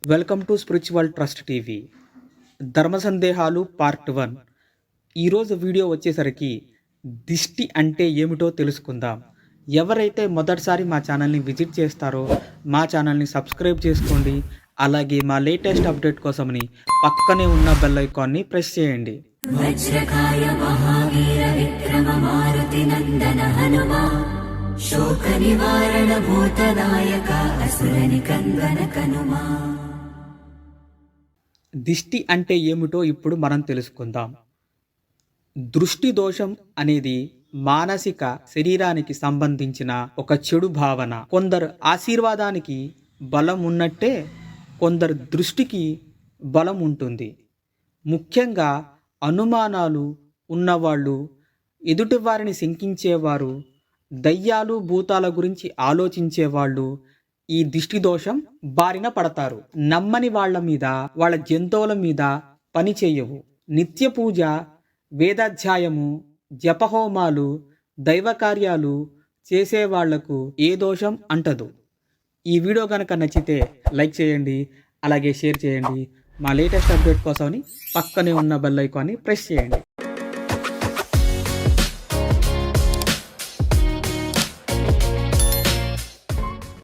Welcome to spiritual trust TV. ధర్మ సందేహాలు part 1. ఈరోజు వీడియో వచ్చేసరికి దిష్టి అంటే ఏమిటో తెలుసుకుందాం. ఎవరైతే మొదటిసారి మా ఛానల్ని విజిట్ చేస్తారో మా ఛానల్ని సబ్స్క్రైబ్ చేసుకోండి. అలాగే మా లేటెస్ట్ అప్డేట్ కోసమని పక్కనే ఉన్న బెల్ ఐకాన్ని ప్రెస్ చేయండి. వజ్రకాయ మహావీర విక్రమ మారుతి నందన హనుమా శోక నివారణ భూతనాయక అసుర నికందన కనుమా. దిష్టి అంటే ఏమిటో ఇప్పుడు మనం తెలుసుకుందాం. దృష్టి దోషం అనేది మానసిక శరీరానికి సంబంధించిన ఒక చెడు భావన. కొందరు ఆశీర్వాదానికి బలం ఉన్నట్టే కొందరు దృష్టికి బలం ఉంటుంది. ముఖ్యంగా అనుమానాలు ఉన్నవాళ్ళు, ఎదుటివారిని శంకించేవారు, దయ్యాలు భూతాల గురించి ఆలోచించేవాళ్ళు ఈ దిష్టి దోషం బారిన పడతారు. నమ్మని వాళ్ళ మీద, వాళ్ళ జంతువుల మీద పని చేయవు. నిత్య పూజ, వేదాధ్యాయము, జపహోమాలు, దైవ కార్యాలు చేసేవాళ్లకు ఏ దోషం అంటదు. ఈ వీడియో కనుక నచ్చితే లైక్ చేయండి, అలాగే షేర్ చేయండి. మా లేటెస్ట్ అప్డేట్ కోసమని పక్కనే ఉన్న బెల్ ఐకాన్ని ప్రెస్ చేయండి.